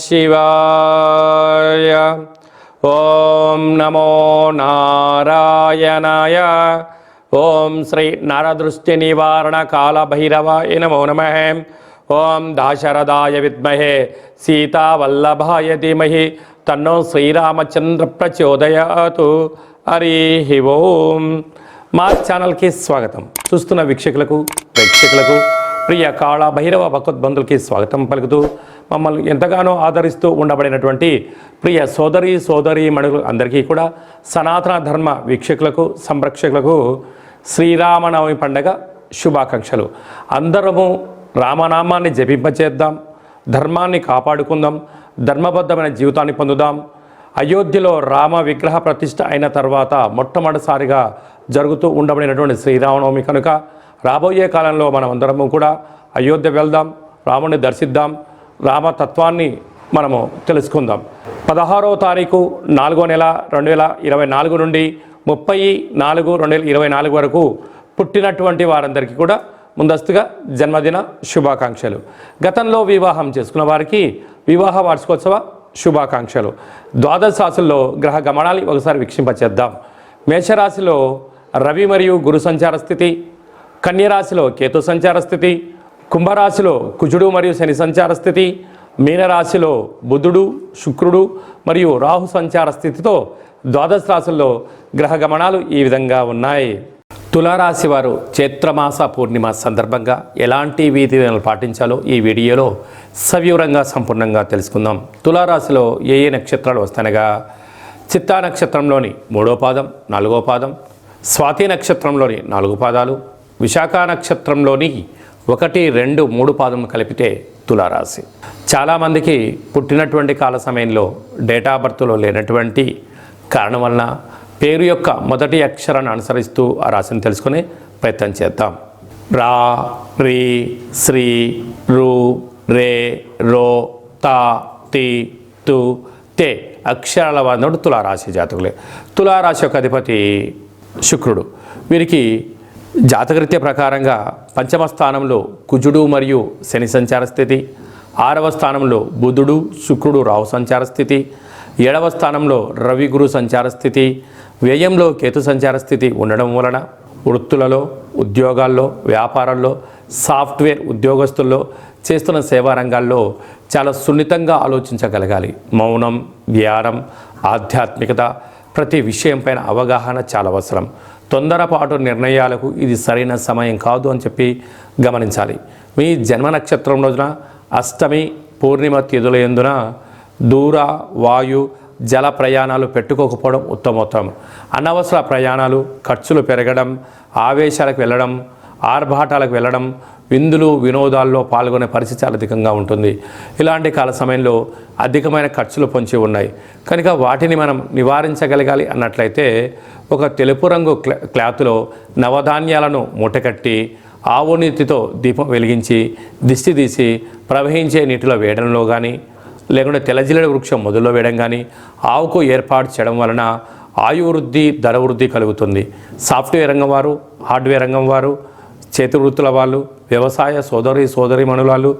శివాయ. ఓం నమో నారాయణాయ. ఓం శ్రీ నరదృష్టి నివారణ కాళభైరవాయ నమో నమః. ఓం దాశరథాయ విద్మహే సీతావల్లభాయ ధీమహి తన్నో శ్రీరామచంద్ర ప్రచోదయాతు. హరి ఓం. మా ఛానల్కి స్వాగతం. చూస్తున్న వీక్షకులకు ప్రేక్షకులకు ప్రియ కాళభైరవ భగవద్బంధులకి స్వాగతం పలుకుతూ మమ్మల్ని ఎంతగానో ఆదరిస్తూ ఉండబడినటువంటి ప్రియ సోదరీ మణులు అందరికీ కూడా సనాతన ధర్మ వీక్షకులకు సంరక్షకులకు శ్రీరామనవమి పండగ శుభాకాంక్షలు. అందరము రామనామాన్ని జపింపచేద్దాం, ధర్మాన్ని కాపాడుకుందాం, ధర్మబద్ధమైన జీవితాన్ని పొందుదాం. అయోధ్యలో రామ విగ్రహ ప్రతిష్ఠ అయిన తర్వాత మొట్టమొదటిసారిగా జరుగుతూ ఉండబడినటువంటి శ్రీరామనవమి కనుక రాబోయే కాలంలో మనం అందరము కూడా అయోధ్య వెళ్దాం, రాముడిని దర్శిద్దాం, రామతత్వాన్ని మనము తెలుసుకుందాం. 16వ తారీఖు 4వ నెల 2024 నుండి 30/4/2024 వరకు పుట్టినటువంటి వారందరికీ కూడా ముందస్తుగా జన్మదిన శుభాకాంక్షలు. గతంలో వివాహం చేసుకున్న వారికి వివాహ వార్షికోత్సవ శుభాకాంక్షలు. ద్వాదశ రాశుల్లో గ్రహ గమనాలు ఒకసారి వీక్షింపచేద్దాం. మేషరాశిలో రవి మరియు గురు సంచార స్థితి, కన్యరాశిలో కేతు సంచార స్థితి, కుంభరాశిలో కుజుడు మరియు శని సంచార స్థితి, మీనరాశిలో బుధుడు శుక్రుడు మరియు రాహు సంచార స్థితితో ద్వాదశ రాశుల్లో గ్రహ గమనాలు ఈ విధంగా ఉన్నాయి. తులారాశి వారు చైత్రమాస పూర్ణిమ సందర్భంగా ఎలాంటి విధులను పాటించాలో ఈ వీడియోలో సవివరంగా సంపూర్ణంగా తెలుసుకుందాం. తులారాశిలో ఏ నక్షత్రాలు వస్తానగా చిత్తా నక్షత్రంలోని 3వ పాదం 4వ పాదం, స్వాతి నక్షత్రంలోని 4 పాదాలు, విశాఖ నక్షత్రంలోని 1, 2, 3 పాదములు కలిపితే తులారాశి. చాలామందికి పుట్టినటువంటి కాల సమయంలో డేటా బర్త్లో లేనటువంటి కారణం వలన పేరు యొక్క మొదటి అక్షరాన్ని అనుసరిస్తూ ఆ రాశిని తెలుసుకునే ప్రయత్నం చేద్దాం. రా, రి, శ్రీ, రు, రే, రో, తా, తి, తు, తే అక్షరాల వాడినప్పుడు తులారాశి జాతకులే. తులారాశి యొక్క అధిపతి శుక్రుడు. వీరికి జాతకరీత్య ప్రకారంగా 5వ స్థానంలో కుజుడు మరియు శని సంచార స్థితి, 6వ స్థానంలో బుధుడు శుక్రుడు రాహు సంచార స్థితి, 7వ స్థానంలో రవి గురు సంచార స్థితి, వ్యయంలో కేతు సంచార స్థితి ఉండడం వలన వృత్తులలో, ఉద్యోగాల్లో, వ్యాపారాల్లో, సాఫ్ట్వేర్ ఉద్యోగస్తుల్లో, చేస్తున్న సేవా రంగాల్లో చాలా సున్నితంగా ఆలోచించగలగాలి. మౌనం, ధ్యానం, ఆధ్యాత్మికత, ప్రతి విషయం పైన అవగాహన చాలా అవసరం. తొందరపాటు నిర్ణయాలకు ఇది సరైన సమయం కాదు అని చెప్పి గమనించాలి. మీ జన్మ నక్షత్రం రోజున అష్టమి పూర్ణిమ తిథుల యందున దూర వాయు జల ప్రయాణాలు పెట్టుకోకపోవడం ఉత్తమోత్తరం. అనవసర ప్రయాణాలు, ఖర్చులు పెరగడం, ఆవేశాలకు వెళ్ళడం, ఆర్భాటాలకు వెళ్ళడం, విందులు వినోదాల్లో పాల్గొనే పరిస్థితి చాలా అధికంగా ఉంటుంది. ఇలాంటి కాల సమయంలో అధికమైన ఖర్చులు పొంచి ఉన్నాయి కనుక వాటిని మనం నివారించగలగాలి అన్నట్లయితే ఒక తెలుపు రంగు క్లాత్లో నవధాన్యాలను మూటకట్టి ఆవు నీతితో దీపం వెలిగించి దిష్టి తీసి ప్రవహించే నీటిలో వేయడంలో కానీ లేకుంటే తెల్లజిల్లెడ వృక్షం మొదల్లో వేయడం కానీ ఆవుకు ఏర్పాటు చేయడం వలన ఆయువృద్ధి, ధర వృద్ధి కలుగుతుంది. సాఫ్ట్వేర్ రంగం వారు, హార్డ్వేర్ రంగం వారు, చేతి వృత్తుల వాళ్ళు, వ్యవసాయ సోదరీమణుల వాళ్ళు,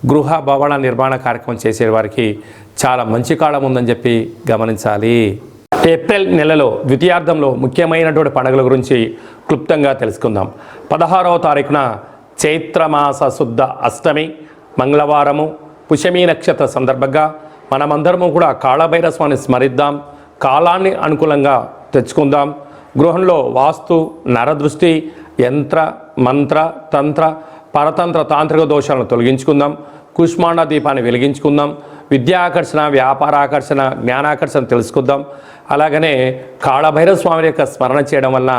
గృహ భవన నిర్మాణ కార్యక్రమం చేసే వారికి చాలా మంచి కాలం ఉందని చెప్పి గమనించాలి. ఏప్రిల్ నెలలో ద్వితీయార్థంలో ముఖ్యమైనటువంటి పండుగల గురించి క్లుప్తంగా తెలుసుకుందాం. 16వ తారీఖున చైత్రమాస శుద్ధ అష్టమి మంగళవారము పుష్యమీ నక్షత్ర సందర్భంగా మనమందరము కూడా కాళభైరవ స్వామిని స్మరిద్దాం, కాలాన్ని అనుకూలంగా తెచ్చుకుందాం. గృహంలో వాస్తు, నరదృష్టి, యంత్ర మంత్ర తంత్ర పరతంత్ర తాంత్రిక దోషాలను తొలగించుకుందాం. కుష్మాండ దీపాన్ని వెలిగించుకుందాం. విద్యాకర్షణ, వ్యాపారాకర్షణ, జ్ఞానాకర్షణ తెలుసుకుందాం. అలాగనే కాళభైరవ స్వామి యొక్క స్మరణ చేయడం వలన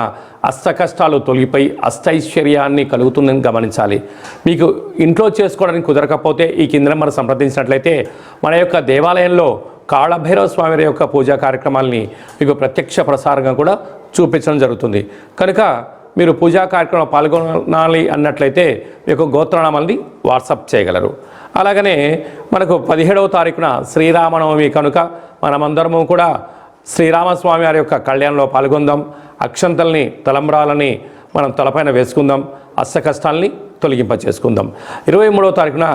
అష్ట కష్టాలు తొలగిపోయి అష్టైశ్వర్యాన్ని కలుగుతుందని గమనించాలి. మీకు ఇంట్లో చేసుకోవడానికి కుదరకపోతే ఈ కింద నెంబర్ సంప్రదించినట్లయితే మన యొక్క దేవాలయంలో కాళభైరవ స్వామి యొక్క పూజా కార్యక్రమాలని మీకు ప్రత్యక్ష ప్రసారంగా కూడా చూపించడం జరుగుతుంది. కనుక మీరు పూజా కార్యక్రమంలో పాల్గొనాలి అన్నట్లయితే మీకు గోత్రనామాల్ని వాట్సాప్ చేయగలరు. అలాగనే మనకు 17వ తారీఖున శ్రీరామనవమి కనుక మనమందరము కూడా శ్రీరామస్వామి వారి యొక్క కళ్యాణంలో పాల్గొందాం. అక్షంతల్ని, తలంబ్రాలని మనం తలపైన వేసుకుందాం. అష్ట కష్టాలని తొలగింప చేసుకుందాం. 23వ తారీఖున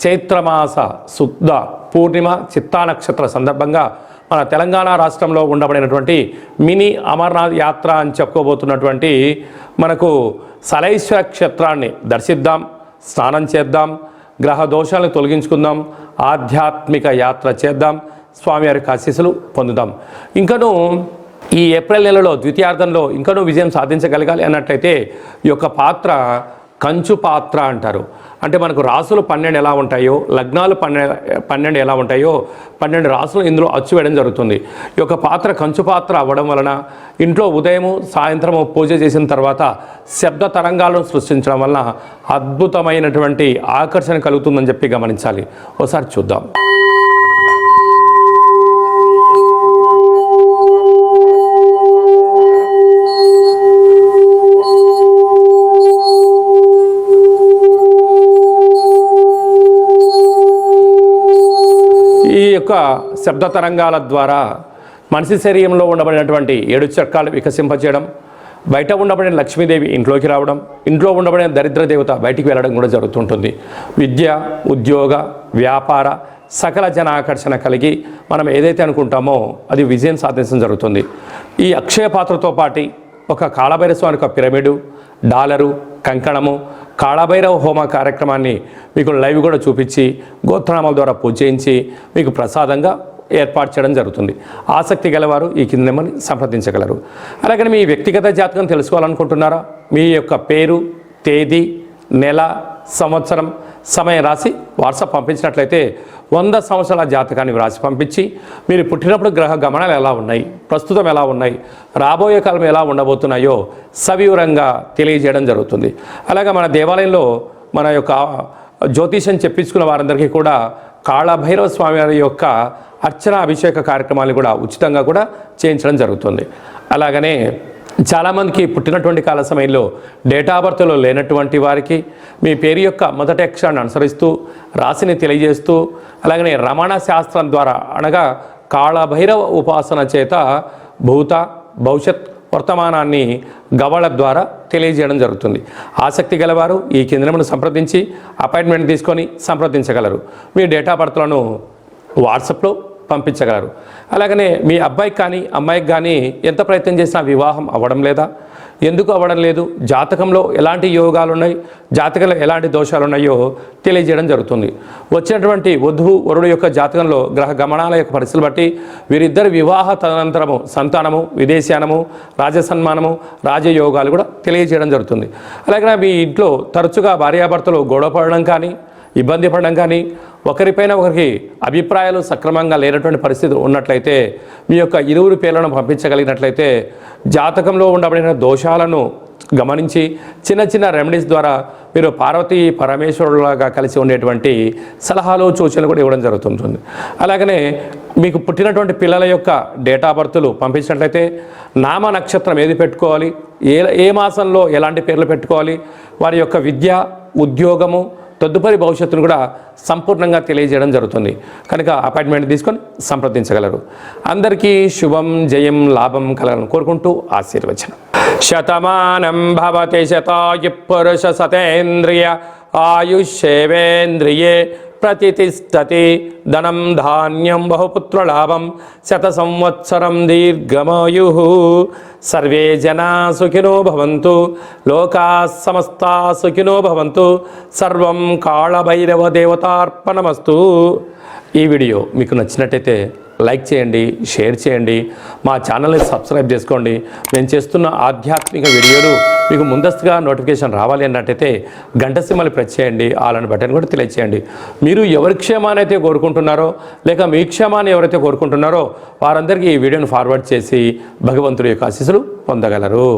చైత్రమాస శుద్ధ పూర్ణిమ చిత్తా నక్షత్ర సందర్భంగా మన తెలంగాణ రాష్ట్రంలో ఉండబడినటువంటి మినీ అమర్నాథ్ యాత్ర అని చెప్పుకోబోతున్నటువంటి మనకు సలైశ్వర క్షేత్రాన్ని దర్శిద్దాం, స్నానం చేద్దాం, గ్రహ దోషాలను తొలగించుకుందాం, ఆధ్యాత్మిక యాత్ర చేద్దాం, స్వామివారికి ఆశీస్సులు పొందుదాం. ఇంకనూ ఈ ఏప్రిల్ నెలలో ద్వితీయార్థంలో ఇంకనూ విజయం సాధించగలగాలి అన్నట్లయితే ఈ యొక్క పాత్ర కంచు పాత్ర అంటారు. అంటే మనకు రాసులు 12 ఎలా ఉంటాయో, లగ్నాలు 12 ఎలా ఉంటాయో 12 రాసులు ఇందులో అచ్చు వేయడం జరుగుతుంది. ఈ యొక్క పాత్ర కంచు పాత్ర అవ్వడం వలన ఇంట్లో ఉదయము సాయంత్రము పూజ చేసిన తర్వాత శబ్ద తరంగాలను సృష్టించడం వలన అద్భుతమైనటువంటి ఆకర్షణ కలుగుతుందని చెప్పి గమనించాలి. ఒకసారి చూద్దాం. ఈ యొక్క శబ్ద తరంగాల ద్వారా మనిషి శరీరంలో ఉండబడినటువంటి 7 చక్రాలు వికసింపచేయడం, బయట ఉండబడిన లక్ష్మీదేవి ఇంట్లోకి రావడం, ఇంట్లో ఉండబడిన దరిద్ర దేవత బయటికి వెళ్ళడం కూడా జరుగుతుంటుంది. విద్య, ఉద్యోగ, వ్యాపార సకల జన ఆకర్షణ కలిగి మనం ఏదైతే అనుకుంటామో అది విజయం సాధించడం జరుగుతుంది. ఈ అక్షయ పాత్రతో పాటు ఒక కాళభైరవ స్వామి యొక్క పిరమిడు, డాలరు, కంకణము, కాళభైరవ హోమ కార్యక్రమాన్ని మీకు లైవ్ కూడా చూపించి గోత్రనామాల ద్వారా పూజ చేయించి మీకు ప్రసాదంగా ఏర్పాటు చేయడం జరుగుతుంది. ఆసక్తి గలవారు ఈ కింద నెంబర్ని సంప్రదించగలరు. అలాగే మీ వ్యక్తిగత జాతకం తెలుసుకోవాలనుకుంటున్నారా? మీ యొక్క పేరు, తేదీ, నెల, సంవత్సరం, సమయం రాసి వాట్సాప్ పంపించినట్లయితే 100 సంవత్సరాల జాతకాన్ని వ్రాసి పంపించి మీరు పుట్టినప్పుడు గ్రహ గమనాలు ఎలా ఉన్నాయి, ప్రస్తుతం ఎలా ఉన్నాయి, రాబోయే కాలం ఎలా ఉండబోతున్నాయో సవివరంగా తెలియజేయడం జరుగుతుంది. అలాగే మన దేవాలయంలో మన యొక్క జ్యోతిషం చెప్పించుకున్న వారందరికీ కూడా కాళభైరవ స్వామి వారి యొక్క అర్చన అభిషేక కార్యక్రమాలు కూడా ఉచితంగా కూడా చేయించడం జరుగుతుంది. అలాగనే చాలామందికి పుట్టినటువంటి కాల సమయంలో డేట్ ఆఫ్ బర్త్లో లేనటువంటి వారికి మీ పేరు యొక్క మొదటి అక్షరాన్ని అనుసరిస్తూ రాశిని తెలియజేస్తూ అలాగనే రమణ శాస్త్రం ద్వారా అనగా కాళభైరవ ఉపాసన చేత భూత, భవిష్యత్, వర్తమానాన్ని గవళ ద్వారా తెలియజేయడం జరుగుతుంది. ఆసక్తి గలవారు ఈ కేంద్రమును సంప్రదించి అపాయింట్మెంట్ తీసుకొని సంప్రదించగలరు. మీ డేట్ ఆఫ్ బర్త్లను వాట్సాప్లో పంపించగలరు. అలాగనే మీ అబ్బాయికి కానీ అమ్మాయికి కానీ ఎంత ప్రయత్నం చేసినా వివాహం అవ్వడం లేదా, ఎందుకు అవ్వడం లేదు, జాతకంలో ఎలాంటి యోగాలు ఉన్నాయి, జాతకంలో ఎలాంటి దోషాలు ఉన్నాయో తెలియజేయడం జరుగుతుంది. వచ్చినటువంటి వధువు వరుడు యొక్క జాతకంలో గ్రహ గమనాల యొక్క పరిస్థితులు బట్టి వీరిద్దరి వివాహ తదనంతరము సంతానము, విదేశానము, రాజసన్మానము, రాజయోగాలు కూడా తెలియజేయడం జరుగుతుంది. అలాగే మీ ఇంట్లో తరచుగా భార్యాభర్తలు గొడవ పడడం కానీ, ఇబ్బంది పడడం కానీ, ఒకరిపైన ఒకరికి అభిప్రాయాలు సక్రమంగా లేనటువంటి పరిస్థితి ఉన్నట్లయితే మీ యొక్క ఇరువురు పేర్లను పంపించగలిగినట్లయితే జాతకంలో ఉండబడిన దోషాలను గమనించి చిన్న చిన్న రెమెడీస్ ద్వారా మీరు పార్వతీ పరమేశ్వరులాగా కలిసి ఉండేటువంటి సలహాలు, సూచనలు కూడా ఇవ్వడం జరుగుతుంటుంది. అలాగనే మీకు పుట్టినటువంటి పిల్లల యొక్క డేట్ ఆఫ్ బర్త్లు పంపించినట్లయితే నామ నక్షత్రం ఏది పెట్టుకోవాలి, ఏ మాసంలో ఎలాంటి పేర్లు పెట్టుకోవాలి, వారి యొక్క విద్య, ఉద్యోగము, తదుపరి భవిష్యత్తును కూడా సంపూర్ణంగా తెలియజేయడం జరుగుతుంది. కనుక అపాయింట్మెంట్ తీసుకొని సంప్రదించగలరు. అందరికీ శుభం, జయం, లాభం కలగాలని కోరుకుంటూ ఆశీర్వచనం. శతమానం భవతి శతాయు పురుష సతేంద్రియ ఆయుష్యేవేంద్రియే ప్రతిష్టతి ధనం ధాన్యం బహుపుత్రలాభం శత సంవత్సరం దీర్ఘమాయు. సర్వే జనా సుఖినో భవంతు, లోకా సమస్తా సుఖినో భవంతు. సర్వం కాళభైరవ దేవతార్పణమస్తు. ఈ వీడియో మీకు నచ్చినట్టయితే లైక్ చేయండి, షేర్ చేయండి, మా ఛానల్ని సబ్స్క్రైబ్ చేసుకోండి. నేను చేస్తున్న ఆధ్యాత్మిక వీడియోలు మీకు ముందస్తుగా నోటిఫికేషన్ రావాలి అన్నట్టయితే గంట సింబల్ ప్రెస్ చేయండి, ఆల్ అని బటన్ కూడా తెలియచేయండి. మీరు ఎవరి క్షేమాన్ని అయితే కోరుకుంటున్నారో లేక మీ క్షేమాన్ని ఎవరైతే కోరుకుంటున్నారో వారందరికీ ఈ వీడియోను ఫార్వర్డ్ చేసి భగవంతుడి యొక్క ఆశీస్సులు పొందగలరు.